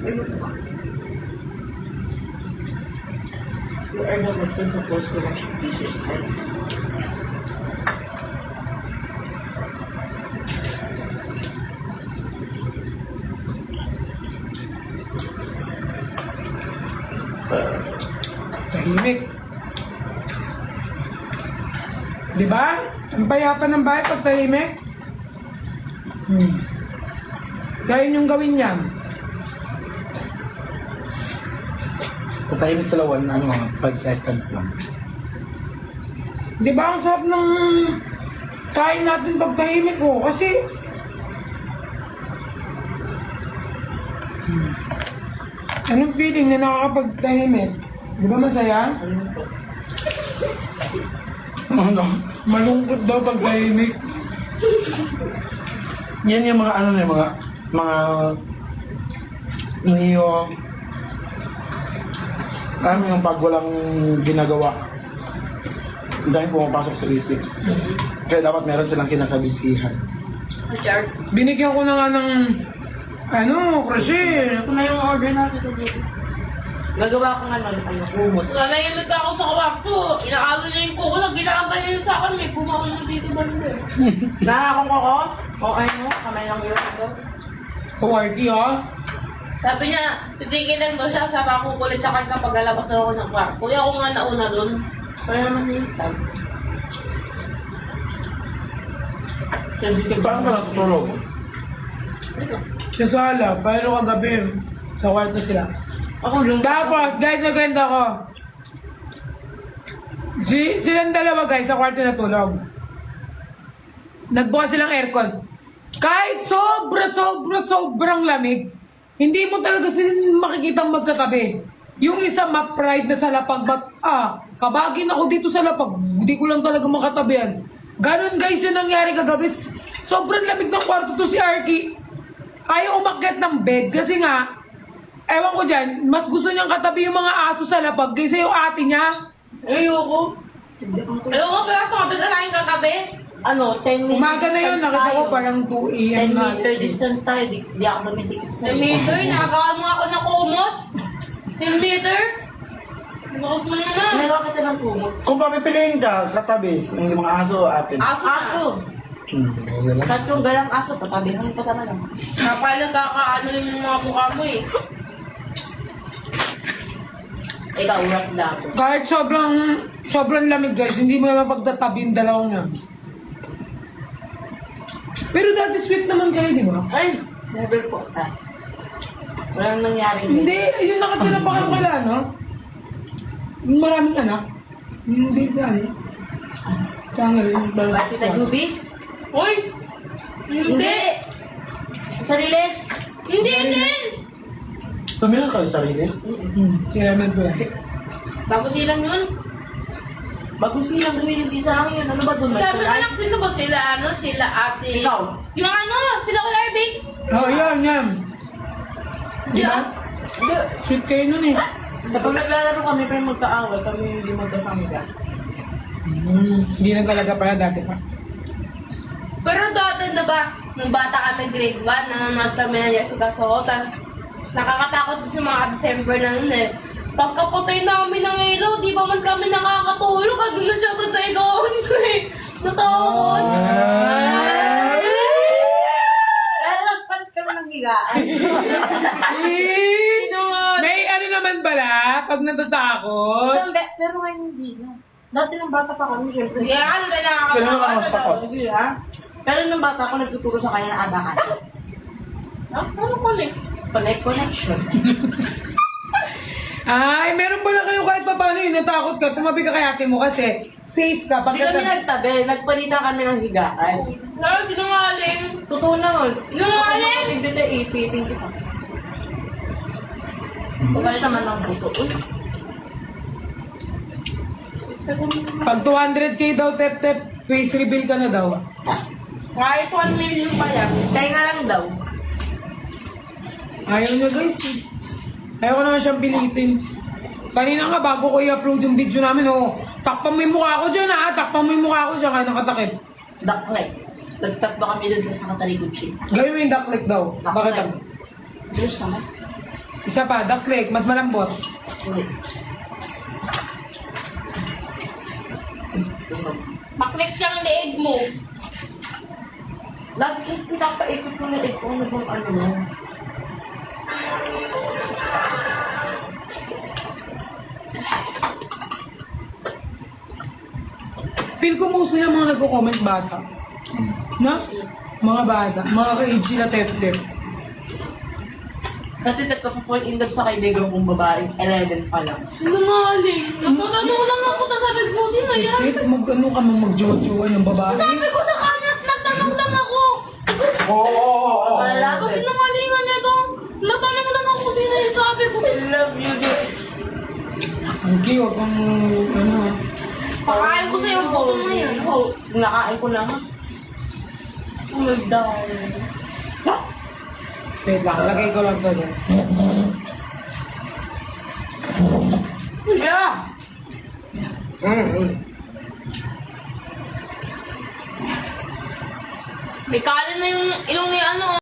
You are not supposed to wash dishes. Tahimik. Diba? Ang payapa ng bahay pag tahimik. Kaya yung gawin niya. Patahimik sa lawan na 5 seconds lang. Diba ang sarap ng kain natin pag tahimik ko? Kasi anong feeling na nakakapagtahimik? Di ba masaya? Ano? Malungkot daw pag tahimik. Yan yung mga ano na yung mga niyo. Kami yung pag walang ginagawa. Dahil pumapasok sa isip. Kaya dapat meron silang kinakabisihan. Binigyan ko na nga ng crochet. Ito na yung order natin. Gagawa ko nga ng kumot. Nanayamig ako sa kwarto. Inaawin niya yung kuko. Ginaagal niya sa akin. May bumaon na dito ba nila? Nakakong koko? Okay mo? Kamay lang yun ito. Kawarki ha? Sabi niya, titigil lang daw siya. Sabi ako kulit sa kanya pag lalabas na ako ng kwarto. Kuya ako nga nauna dun. Kaya naman yung tag. Saan ka natutulog? Sa sala, pero kagabi, sa kwarto sila. Ako yung... Tapos, guys, magkwento ko. Silang dalawa, guys, sa kwarto natulog. Nagbukas silang aircon. Kahit sobrang lamig, hindi mo talaga sila makikitang magkatabi. Yung isa ma-pride na sa lapag, kabagin ako dito sa lapag, hindi ko lang talaga makatabihan. Ganon, guys, yung nangyari kagabi. Sobrang lamig ng kwarto to si Arky. Ayaw umakyat ng bed kasi nga, ewan ko dyan, mas gusto niyang katabi yung mga aso sa lapag kaysa yung ate niya. Ayoko. Ayoko pa ako. Mabigalain kagabi. 10 minutes. Umaga na yun, nakita ko parang 2 a.m. 10 na. meter distance tayo. Di ako dumitikit Sa sa'yo. meter, nakagawa mo ako ng kumot. 10 meter. Bukas mo naman. Meron kita ng kumot. Kung papipiliin ka, katabis, yung mga aso o atin. Aso. Wala lang. Kahit yung galang aso, tatabihan pa naman lang. Kapal nagkakaano yung mga mukha mo eh. Ikaw, urat lang. Kahit sobrang lamig, guys, hindi mo naman pagtatabi yung dalawang yan. Pero dati sweet naman kayo, di ba? Ay, never po. Walang nangyari. Hindi, yung nakatira pa kayo kala, no? Yung maraming anak. Hindi ba, eh? Sana rin. Si Tajubi? Uy! Hindi! Sa Riles? Hindi din! Tumira kayo sa rilis? Kaya naman ko Bago silang yun. Bago silang Riles, isa lang yun. Ano ba doon? Sabi na lang sino ba sila? Sila ate. Ikaw? Yung sila ko Larvic. Oh, yan. Di ba? Sweet kayo nun eh. Kapag naglalaro kami pa yung magkaaway, kami hindi magkasangga. Hindi na talaga pala dati pa. Pero dati ba, nung bata kami grade 1, nanonood kami ng Jessica Soho, tapos nakakatakot sa mga December na nun eh. Pagkapatay namin ng ilaw, di ba man kami nakakatulog, agad na siya sa igawan ko eh. Natakot. Pero nagpalit kami ng higaan. May ano naman pala, pag natatakot. Pero ngayon hindi na. Dati nung bata pa kami, syempre. Kaya ano na Kailan ka mas nakakatakot. takot? Sige ha? Pero nung bata ako, nagtuturo sa kanya ng abakan. Ano ko eh? Connection. Ay, meron pala kayo kahit pa paano yun, natakot ka, tumabi ka kay ate mo kasi safe ka. Hindi kami nagtabi, nagpalitan kami ng higaan. Lalo, sinungaling. Totoo naman. Sinungaling? Bibili, ipiting kita. Ugal naman ng buto. Uy. Pag 200k daw, tep-tep, face reveal ka na daw. Kahit 1 million pa yan. Tenga lang daw. Ayaw niya guys eh. Ayaw ko naman siyang pilitin. Kanina nga bago ko i-upload yung video namin, takpan mo yung mukha ko dyan takpan mo yung mukha ko dyan kahit nakatakip. Ducklight. Nagtatlo kami doon sa nakatarikod siya. Gawin mo yung ducklight daw. Bakit ang? Diyos naman. Isa pa, duck leg, mas malambot. Maklik siyang leeg mo. Lagi yung pinapaikot ko na ito. Ano bang ano mo? Feel ko mostly yung mga nagko-comment bata. Na? Mga bata, mga ka-age na tep-tep. Kasi nagka-point in love sa kaibigan kong babae. 11 pa lang. Sinungaling. Nagtatanong lang ako, tapos sabi ko, sino yan? Kit, mag-ano ka mang mag-jowa ng babae? Sabi ko sa kanya, nagtanong lang ako. Oo. Ako sinungalingan niya to. Nagtanong lang ako sino yan. Sabi ko, I love you, dude. Ang cute, ang ano. pakain ko sa'yo yung photo na yan. Nakain ko na. Oh my God. Wait lang, lagay ko lang to guys. Yeah! May kalan na yung ilong ni ano.